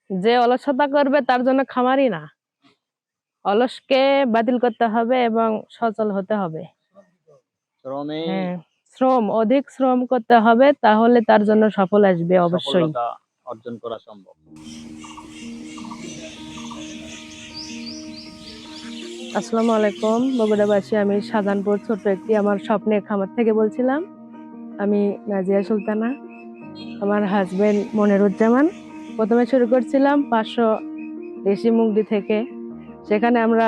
যে অলসতা করবে তার জন্য খামারই না, অলসকে বাতিল করতে হবে এবং সচল হতে হবে। হ্যাঁ, অধিক শ্রম করতে হবে, তাহলে তার জন্য সফল আসবে অবশ্যই। অর্জন করা সম্ভব। আসসালামু আলাইকুম বগুড়াবাসী, আমি শাহজাহানপুর ছোট্ট একটি আমার স্বপ্নের খামার থেকে বলছিলাম। আমি নাজিয়া সুলতানা, আমার হাজবেন্ড মনিরুজ্জামান। প্রথমে শুরু করছিলাম 500 দেশি মুরগি থেকে। সেখানে আমরা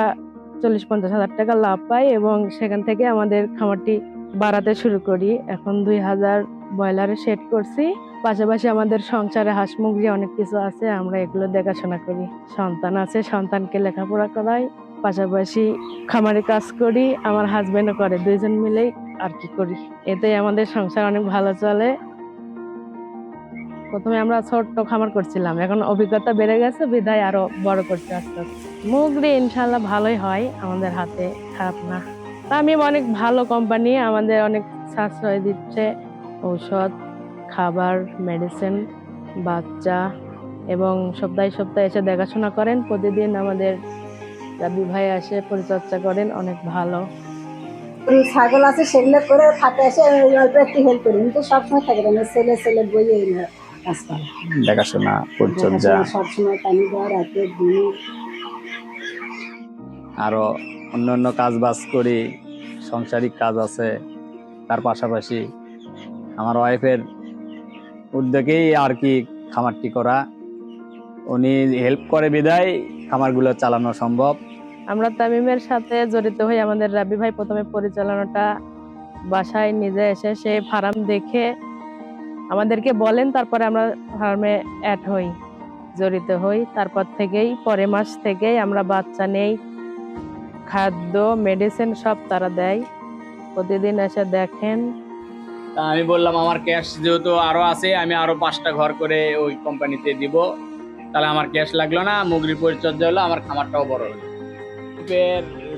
40-50 হাজার টাকা লাভ পাই এবং সেখান থেকে আমাদের খামারটি বাড়াতে শুরু করি। এখন 2000 ব্রয়লারে সেট করছি। পাশাপাশি আমাদের সংসারে হাঁস মুরগি অনেক কিছু আছে, আমরা এগুলো দেখাশোনা করি। সন্তান আছে, সন্তানকে লেখাপড়া করাই, পাশাপাশি খামারে কাজ করি, আমার হাজবেন্ডও করে, দুইজন মিলেই আর কি করি। এতে আমাদের সংসার অনেক ভালো চলে। প্রথমে আমরা ছোট্ট খামার করছিলাম, এখন অভিজ্ঞতা বেড়ে গেছে, বিধায় আরো বড় করছে আস্তে আস্তে। মুরগি ইনশাল্লাহ ভালোই হয় আমাদের হাতে, খারাপ না। আমি অনেক ভালো কোম্পানি, আমাদের অনেক সাশ্রয় দিচ্ছে, ঔষধ, খাবার, মেডিসিন, বাচ্চা, এবং সপ্তাহে সপ্তাহে এসে দেখাশোনা করেন। প্রতিদিন আমাদের রাবি ভাই আসে, পরিচর্যা করেন, অনেক ভালো। ছাগল আছে, সেগুলো করে ফাটে আসে অল্প একটু হেল্প করি, কিন্তু সবসময় থাকে না, ছেলে বইয়ে কাজ করে, দেখাশোনা, পরিচর্যা, সবসময় পানি দেওয়া, রাতে দিনে আরো অন্যান্য কাজ বাজ করি, সাংসারিক কাজ আছে। তার পাশাপাশি আমার ওয়াইফের উদ্যোগেই আর কি খামারটি করা, উনি হেল্প করে বিদায় খামারগুলো চালানো সম্ভব। আমরা তামিমের সাথে জড়িত হই। আমাদের রাবি ভাই প্রথমে পরিচালনাটা বাসায় নিজে এসে সে ফার্ম দেখে আমাদেরকে বলেন, তারপরে আমরা ফার্মে অ্যাড হই, জড়িত হই। তারপর থেকেই পরের মাস থেকেই আমরা বাচ্চা নেই, খাদ্য, মেডিসিন সব তারা দেয়। প্রতিদিন এসে দেখেন। আমি বললাম আমার ক্যাশ যেহেতু আরো আছে, আমি আরো 5টা ঘর করে ওই কোম্পানিতে দিব, তাহলে আমার ক্যাশ লাগলো না, মুরগির পরিচর্যা হলো, আমার খামারটাও বড় হলো।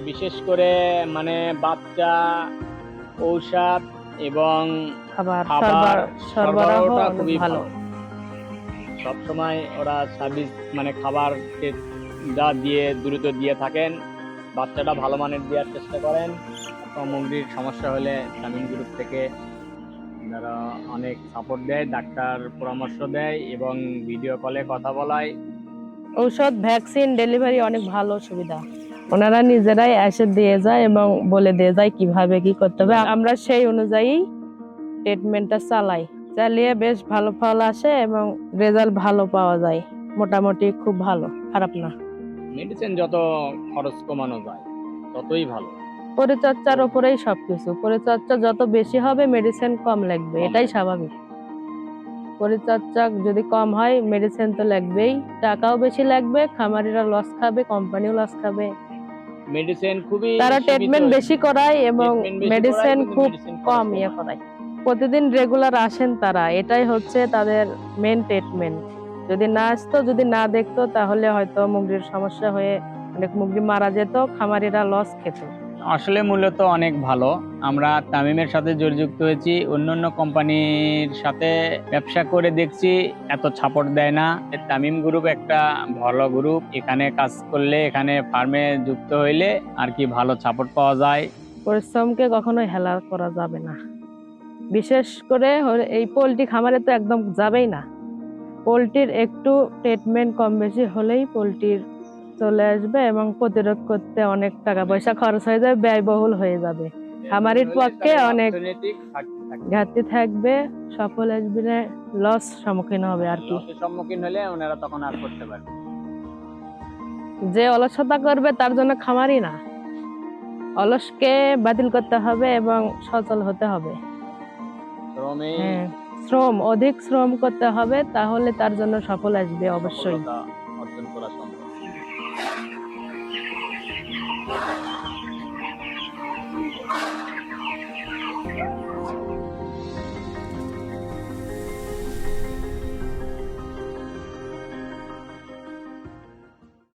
বিশেষ করে মানে বাচ্চা, ঔষধ এবং খাবার সরবরাহটা খুবই ভালো। সবসময় ওরা সার্ভিস মানে খাবার যা দিয়ে দ্রুত দিয়ে থাকেন, বাচ্চাটা ভালো মানের দেওয়ার চেষ্টা করেন। মুরগির সমস্যা হলে তামিম গ্রুপ থেকে যারা অনেক সাপোর্ট দেয়, ডাক্তার পরামর্শ দেয় এবং ভিডিও কলে কথা বলায়। ঔষধ, ভ্যাকসিন, ডেলিভারি অনেক ভালো সুবিধা। ওনারা নিজেরাই এসে দিয়ে যায় এবং বলে দিয়ে যায় কিভাবে কি করতে হবে, আমরা সেই অনুযায়ী ট্রিটমেন্টটা চালাই। চালিয়ে বেশ ভালো ফল আসে এবং রেজাল্ট ভালো পাওয়া যায়, মোটামুটি খুব ভালো, খারাপ না। মেডিসিন যত খরচ কমানো যায় ততই ভালো। পরিচর্যার উপরেই সবকিছু, পরিচর্যা যত বেশি হবে মেডিসিন কম লাগবে, এটাই স্বাভাবিক। পরিচর্যা যদি কম হয় মেডিসিন তো লাগবেই, টাকাও বেশি লাগবে, খামারিরা লস খাবে, কোম্পানিও লস খাবে। মেডিসিন খুবই তারা ট্রিটমেন্ট বেশি করায় এবং মেডিসিন খুব কম ইয়ে করায়। প্রতিদিন রেগুলার আসেন তারা, এটাই হচ্ছে তাদের মেন ট্রিটমেন্ট। যদি না আসতো, যদি না দেখতো, তাহলে হয়তো মুরগির সমস্যা হয়ে অনেক মুরগি মারা যেত, খামারিরা লস খেত। আসলে মূলত অনেক ভালো। আমরা তামিমের সাথে যুক্ত হয়েছি, অন্যান্য কোম্পানির সাথে ব্যবসা করে দেখছি, এত সাপোর্ট দেয় না। তামিম গ্রুপ একটা ভালো গ্রুপ, এখানে কাজ করলে, এখানে ফার্মে যুক্ত হইলে আর কি ভালো সাপোর্ট পাওয়া যায়। পরিশ্রমকে কখনোই হেলা করা যাবে না, বিশেষ করে এই পোল্ট্রি খামারে তো একদম যাবেই না। পোল্ট্রির একটু ট্রিটমেন্ট কম বেশি হলেই পোল্ট্রির চলে আসবে এবং প্রতিরোধ করতে অনেক টাকা পয়সা খরচ হয়ে যাবে, ব্যয়বহুল হয়ে যাবে, খামারির পক্ষে অনেক ঘাটতি থাকবে, সফল আসবে না, লস সম্মুখীন হবে আর কি। সম্মুখীন হলে ওনারা তখন আর করতে পারবে। যে অলসতা করবে তার জন্য খামারই না, অলসকে বাতিল করতে হবে এবং সচল হতে হবে। অধিক শ্রম করতে হবে, তাহলে তার জন্য সফল আসবে অবশ্যই।